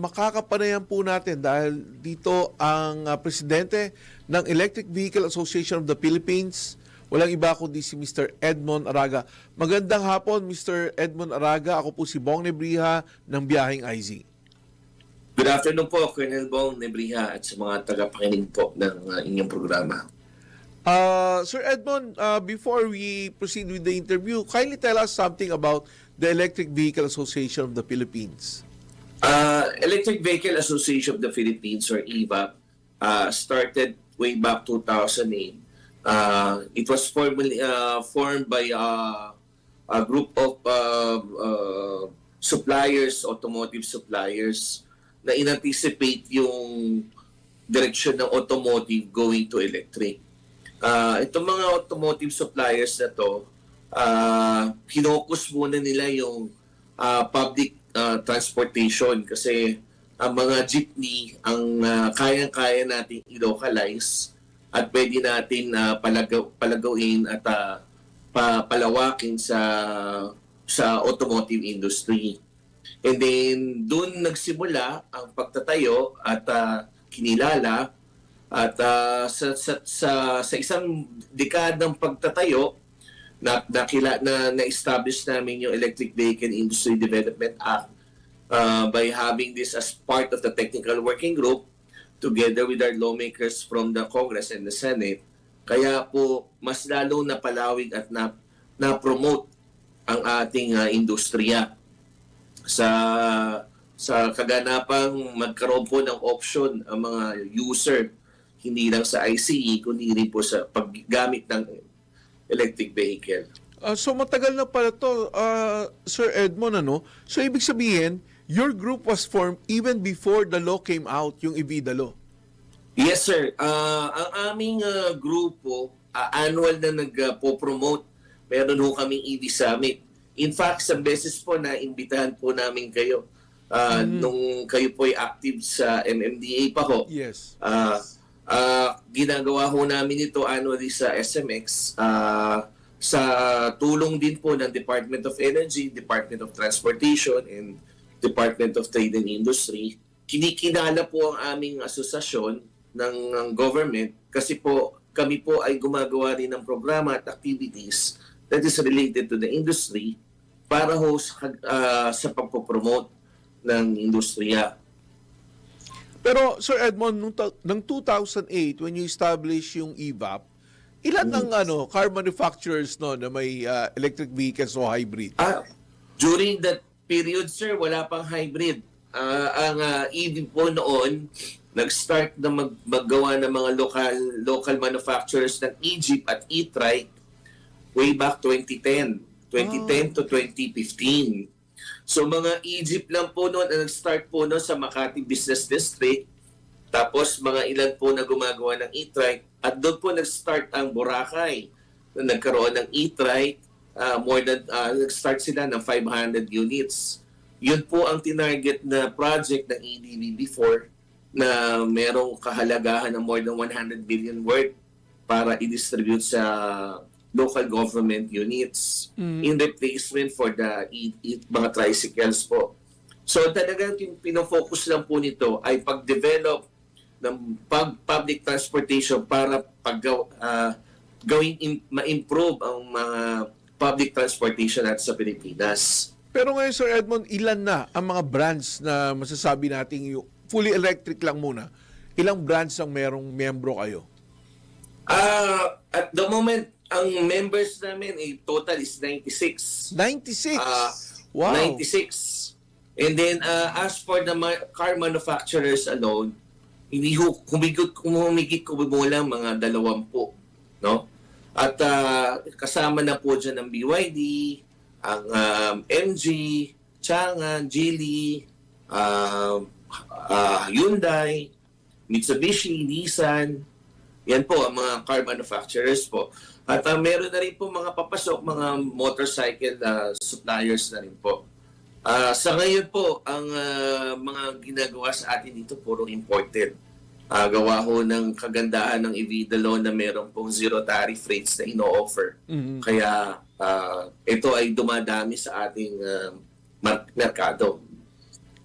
makakapanayan po natin dahil dito ang presidente ng Electric Vehicle Association of the Philippines. Walang iba kundi si Mr. Edmond Araga. Magandang hapon, Mr. Edmond Araga. Ako po si Bong Nebriha ng Biyaheng IZ. Good afternoon po, Colonel Bong Nebriha at sa mga tagapakinig po ng inyong programa. Sir Edmond, before we proceed with the interview, kindly tell us something about the Electric Vehicle Association of the Philippines. Electric Vehicle Association of the Philippines, or EVAP, started way back 2008. It was formed by a group of suppliers, automotive suppliers, na in-anticipate yung direction ng automotive going to electric. Itong mga automotive suppliers na to, kinokus muna nila yung public transportation kasi ang mga jeepney ang kayang-kaya natin i-localize at pwede natin palagawin at palawakin sa automotive industry. And then doon nagsimula ang pagtatayo at kinilala at sa isang dekadang pagtatayo na-establish namin yung Electric Vehicle Industry Development Act by having this as part of the technical working group together with our lawmakers from the Congress and the Senate. Kaya po mas lalo na palawig at na-promote ang ating industriya sa kaganapang magkaroon po ng option ang mga user, hindi lang sa ICE kundi rin po sa paggamit ng electric vehicle. So matagal na pala to, Sir Edmond, ano? So ibig sabihin, your group was formed even before the law came out, yung EVIDA law. Yes, sir. Ang aming grupo, annual na nagpo-promote. Meron ho kaming EV Summit. In fact, sa beses po na imbitahan po namin kayo nung kayo po ay active sa MMDA pa ho. Yes. Ginagawa ho namin ito annually sa SMX sa tulong din po ng Department of Energy, Department of Transportation, and Department of Trade and Industry. Kinikinala po ang aming asosasyon ng government kasi po kami po ay gumagawa rin ng programa at activities that is related to the industry para ho sa pagpopromote ng industriya. Pero Sir Edmond, nung 2008 when you establish yung EVAP, ilan ng car manufacturers no na may electric vehicles o hybrid? During that period, sir, wala pang hybrid. Ang EV po noon, nag-start na maggawa ng mga local manufacturers ng e-Jeep at e-Trike way back 2010 to 2015. So mga e-Jeep lang po noon ang nag-start po noon sa Makati Business District. Tapos mga ilan po na gumagawa ng e-Trike. At doon po nag-start ang Boracay na nagkaroon ng e-Trike. Nag-start sila ng 500 units. Yun po ang tinarget na project ng EDB before na merong kahalagahan ng more than 100 billion worth para i-distribute sa local government units in replacement for the mga tricycles po. So talagang pinofocus lang po nito ay pag-develop ng public transportation para ma-improve ang mga public transportation at sa Pilipinas. Pero ngayon, Sir Edmond, ilan na ang mga brands na masasabi nating fully electric lang muna? Ilang brands ang merong membro kayo? At the moment, ang members namin total is 96. 96? Wow. 96. And then, as for the car manufacturers alone, hindi humigit kumulang mga 20, no? At kasama na po dyan ang BYD, ang MG, Changan, Geely, Hyundai, Mitsubishi, Nissan. Yan po ang mga car manufacturers po. At meron na rin po mga papasok, mga motorcycle suppliers na rin po. Sa ngayon po, ang mga ginagawa sa atin dito puro imported. Gawa ho ng kagandahan ng EVIDA law na meron pong zero tariff rates na ino-offer. Kaya ito ay dumadami sa ating merkado.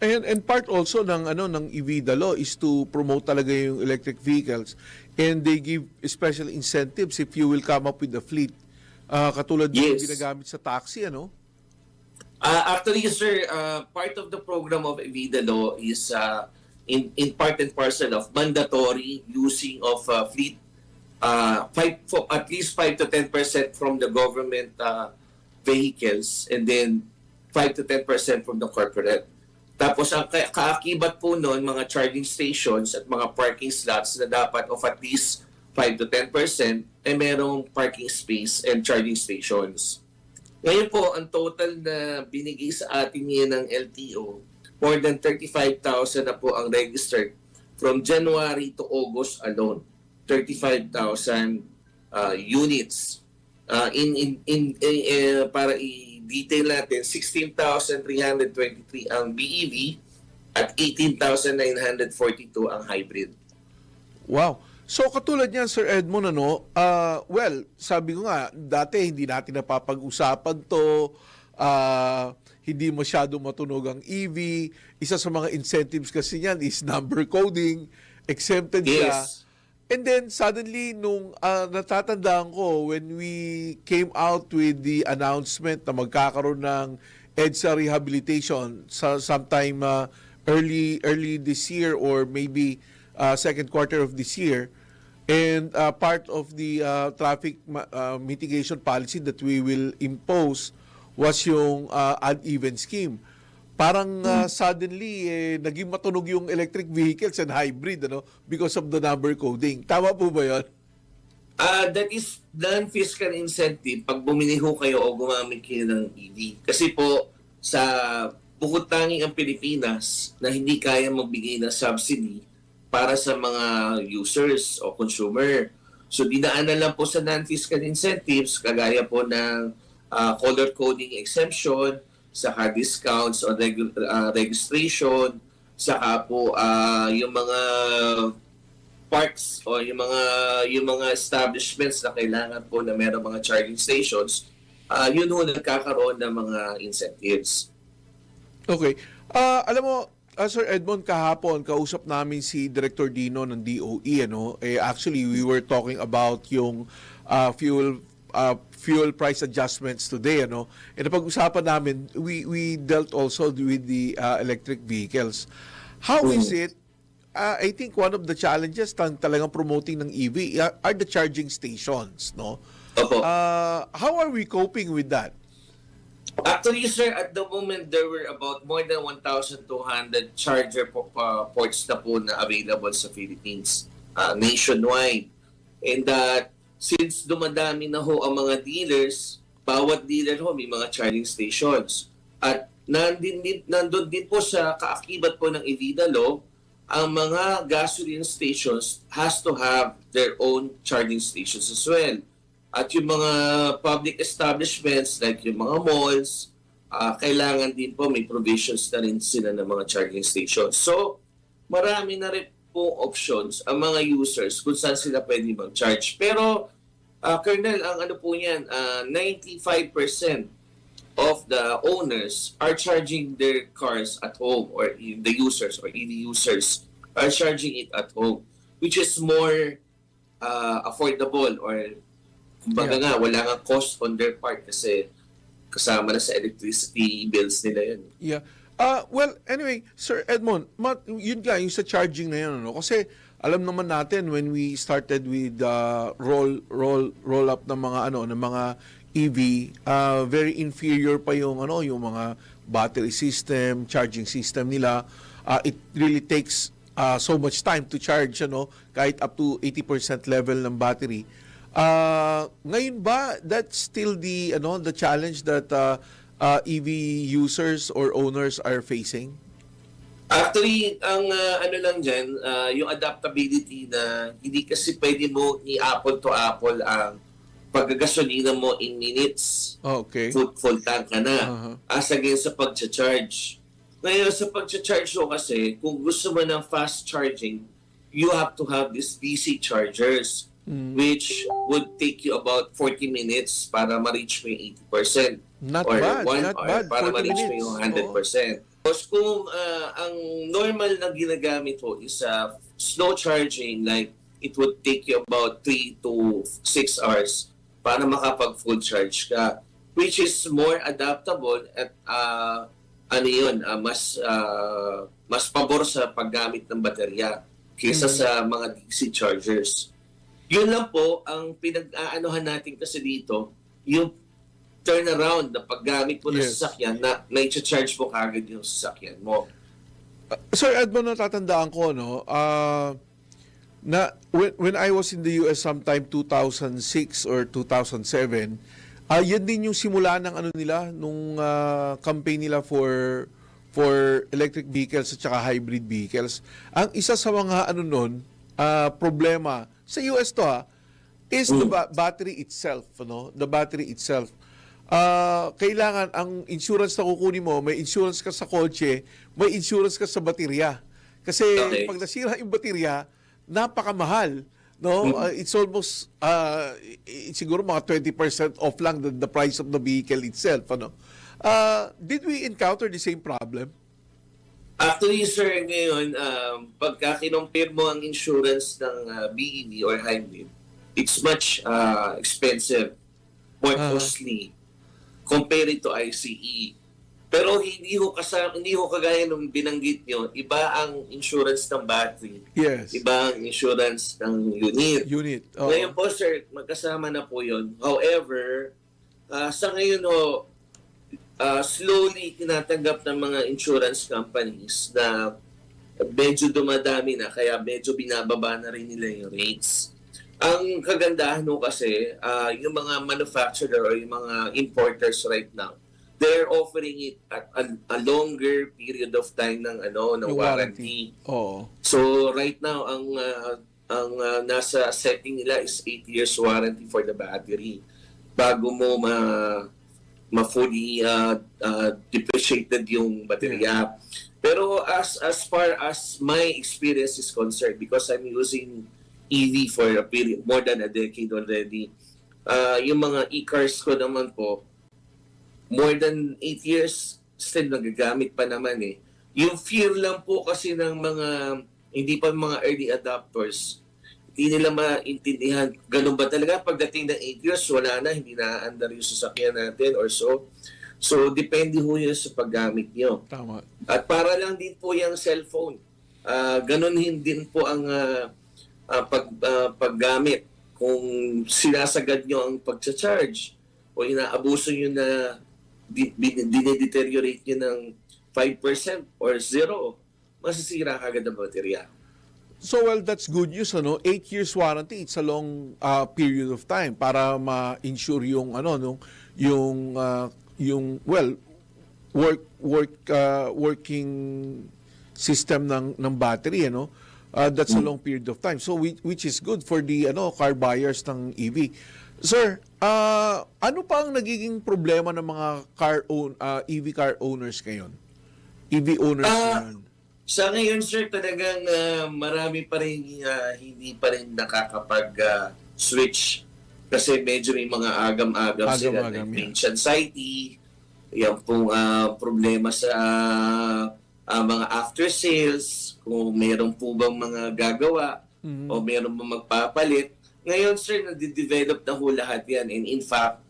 And part also ng ng EVIDA law is to promote talaga yung electric vehicles, and they give special incentives if you will come up with a fleet. Katulad yung Yes. ginagamit sa taxi, Actually, sir, part of the program of Evida Law is in part and parcel of mandatory using of fleet, at least 5 to 10% from the government vehicles, and then 5 to 10% from the corporate. Tapos ang kaakibat po noon, mga charging stations at mga parking slots na dapat of at least 5 to 10% ay merong parking space and charging stations. Ngayon po, ang total na binigay sa atin ngayon ng LTO, more than 35,000 na po ang registered from January to August alone. 35,000 units. Para i-detail natin, 16,323 ang BEV at 18,942 ang hybrid. Wow. So katulad niyan, Sir Edmond, well, sabi ko nga, dati hindi natin napapag-usapan to, hindi masyado matunog ang EV. Isa sa mga incentives kasi niyan is number coding, exempted siya. Yes. And then suddenly, nung natatandaan ko, when we came out with the announcement na magkakaroon ng EDSA rehabilitation sometime early this year, or maybe second quarter of this year, and part of the traffic mitigation policy that we will impose was yung uneven scheme. Parang suddenly naging matunog yung electric vehicles and hybrid because of the number coding. Tama po ba 'yon? That is non-fiscal incentive pag bumili ho kayo o gumamit kayo ng EV. Kasi po, sa bukod tanging ang Pilipinas na hindi kaya magbigay ng subsidy para sa mga users o consumer. So, dinaanan lang po sa non-fiscal incentives, kagaya po ng color coding exemption, saka discounts o registration, saka po yung mga parks o yung mga establishments na kailangan po na mayroong mga charging stations, yun ho nagkakaroon ng mga incentives. Okay. Alam mo, Sir Edmond, kahapon kausap namin si Director Dino ng DOE, actually we were talking about yung fuel price adjustments today, And napag-usapan namin, we dealt also with the electric vehicles. How is it? I think one of the challenges talagang promoting ng EV are the charging stations, Opo. How are we coping with that? Actually, sir, at the moment, there were about more than 1,200 charger ports na po na available sa Philippines, nationwide. And since dumadami na ho ang mga dealers, bawat dealer ho may mga charging stations. At nandun din po sa kaakibat po ng EVIDA law, ang mga gasoline stations has to have their own charging stations as well. At yung mga public establishments like yung mga malls, kailangan din po may provisions na rin sila ng mga charging stations. So, marami na rin po options ang mga users kung saan sila pwede mag-charge. Pero, Colonel, ang ano po yan, 95% of the owners are charging their cars at home, or the users or EV users are charging it at home, which is more affordable, or kumbaga nga, wala nga cost on their part kasi kasama na sa electricity bills nila yun. Yeah. Well, anyway, Sir Edmond, yun nga, yung sa charging na yun, Kasi alam naman natin when we started with roll up ng mga ng mga EV, very inferior pa yung yung mga battery system, charging system nila. It really takes so much time to charge, kahit up to 80% level ng battery. Ngayon ba that's still the challenge that EV users or owners are facing? Actually, ang ano lang dyan, yung adaptability na hindi kasi pwede mo i-apple to apple ang pagkagasolina mo in minutes. Okay. Full tank ka na. Uh-huh. As against sa pag-charge. Ngayon, sa pag-charge mo kasi, kung gusto mo ng fast charging, you have to have these DC chargers, which would take you about 40 minutes para ma-reach mo yung 80%. Not or bad, 1 not hour bad. para 40 ma-reach mo minutes. yung 100%. Tapos kung ang normal na ginagamit po is slow charging, like it would take you about 3 to 6 hours para makapag-full charge ka, which is more adaptable at mas pabor sa paggamit ng baterya kaysa sa mga DC chargers. Yun lang po ang pinag-aanohan natin kasi dito, yung turnaround na paggamit mo ng Yes. sasakyan na i-charge mo kagad yung sasakyan mo. Sir Edmond, natatandaan ko, no, na when I was in the US sometime 2006 or 2007, yan din yung simula ng ano nila, nung campaign nila for electric vehicles at saka hybrid vehicles. Ang isa sa mga ano nun, problema, sa US to is the battery itself, no? The battery itself. Kailangan ang insurance na kukunin mo, may insurance ka sa kotse, may insurance ka sa baterya. Kasi Okay. pag nasira yung baterya, napakamahal. No? It's almost siguro mga 20% off lang the price of the vehicle itself, ano. Did we encounter the same problem? Actually, sir, ngayon, pagka kinumpir mo ang insurance ng BEV or hybrid, it's much expensive, more costly, compared to ICE. Pero hindi ho kagaya nung binanggit nyo, iba ang insurance ng battery, Yes. iba ang insurance ng unit. Unit. Oo. Ngayon po, sir, magkasama na po yun. However, sa ngayon ho, slowly tinatanggap ng mga insurance companies na medyo dumadami na, kaya medyo binababa na rin nila yung rates. Ang kagandahan ho kasi, yung mga manufacturer or yung mga importers right now, they're offering it at a longer period of time ng Yung warranty. Oo. So right now ang nasa setting nila is 8 years warranty for the battery bago mo fully depreciated yung baterya. Pero as far as my experience is concerned, because I'm using EV for a period more than a decade already, yung mga e-cars ko naman po, more than 8 years, still nagagamit pa naman eh. Yung fear lang po kasi ng mga, hindi pa mga early adopters, hindi nila maintindihan. Ganun ba talaga? Pagdating ng 8 years, wala na, hindi na andar yung sasakyan natin or so. So, depende ho yun sa paggamit nyo. Tama. At para lang din po yung cellphone. Ganun din po ang paggamit. Kung sinasagad nyo ang pag-charge o inaabuso nyo na dinedeteriorate nyo ng 5% or 0, masisira kagad ang baterya. So, well, that's good news, ano? 8 years warranty, it's a long period of time para ma-insure yung working system ng battery, ano? That's a long period of time. So which is good for the car buyers ng EV. Sir, ano pa ang nagiging problema ng mga EV car owners ngayon? EV owners ngayon? Sa ngayon, sir, talagang marami pa rin hindi pa rin nakakapag-switch kasi medyo may mga agam-agam sila. Like range anxiety, yung pong problema sa mga after sales, kung meron po bang mga gagawa o meron bang magpapalit. Ngayon, sir, nade-develop na ho lahat yan. And in fact,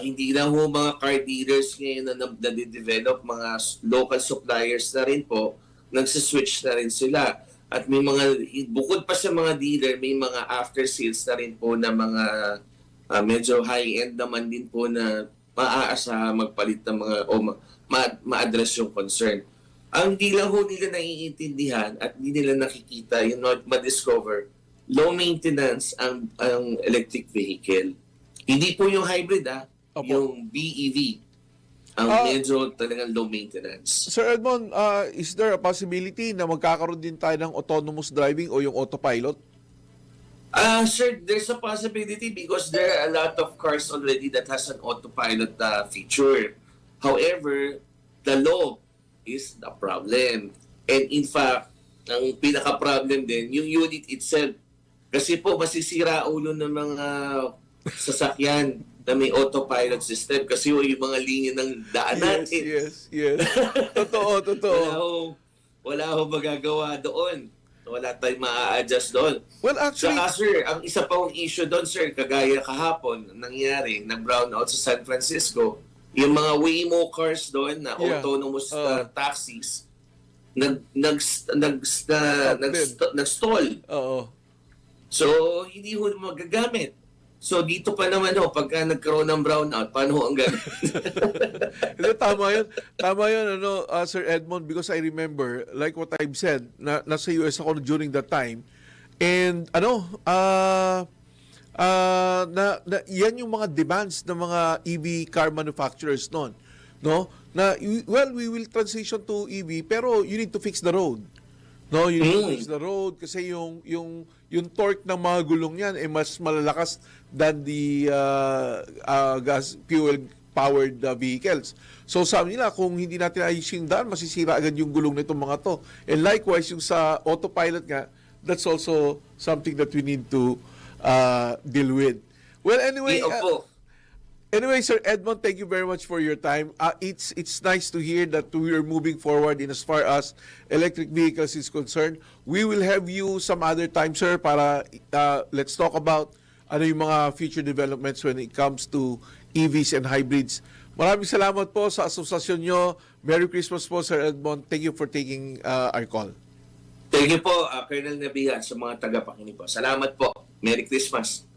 hindi na ho mga car dealers ngayon na nade-develop, mga local suppliers na rin po, nagsiswitch na rin sila. At may mga, bukod pa sa mga dealer, may mga after sales na rin po na mga medyo high-end naman din po na maaasahan magpalit ng mga o ma-address yung concern. Ang di lang ho nila naiintindihan at hindi nila nakikita, ma-discover, low maintenance ang electric vehicle. Hindi po yung hybrid, yung BEV. Ang medyo talagang low maintenance. Sir Edmond, is there a possibility na magkakaroon din tayo ng autonomous driving o yung autopilot? Sir, there's a possibility because there are a lot of cars already that has an autopilot feature. However, the law is the problem. And in fact, ang pinaka-problem din, yung unit itself. Kasi po, masisira ulo ng mga sasakyan na may autopilot system kasi yung mga linya ng daan natin. Yes. Totoo. Wala ho magagawa doon. Wala tayong maa-adjust doon. Well, actually, Saka sir, ang isa pang issue doon sir, kagaya kahapon, nangyari, nag-brownout sa San Francisco, yung mga Waymo cars doon na Yeah. autonomous taxis, nag-stall. oo. So, hindi ho magagamit. So, dito pa naman ho, pagka nagkaroon ng brownout, paano ho ang gamit? Hindi, tama yun, Sir Edmond, because I remember, like what I've said, nasa US ako during that time, and yan yung mga demands ng mga EV car manufacturers noon, no? We will transition to EV, pero you need to fix the road. No, you need to fix the road kasi yung torque ng mga gulong niyan ay mas malalakas than the gas fuel powered vehicles. So sabi nila kung hindi natin ayos yung daan, masisira agad yung gulong nitong mga to. And likewise yung sa autopilot nga, that's also something that we need to deal with. Well, anyway, anyway, Sir Edmond, thank you very much for your time. It's nice to hear that we are moving forward in as far as electric vehicles is concerned. We will have you some other time, sir, para let's talk about ano yung mga future developments when it comes to EVs and hybrids. Maraming salamat po sa asosasyon nyo. Merry Christmas po, Sir Edmond. Thank you for taking our call. Thank you po, Colonel Nabihan, sa mga tagapakinig po. Salamat po. Merry Christmas.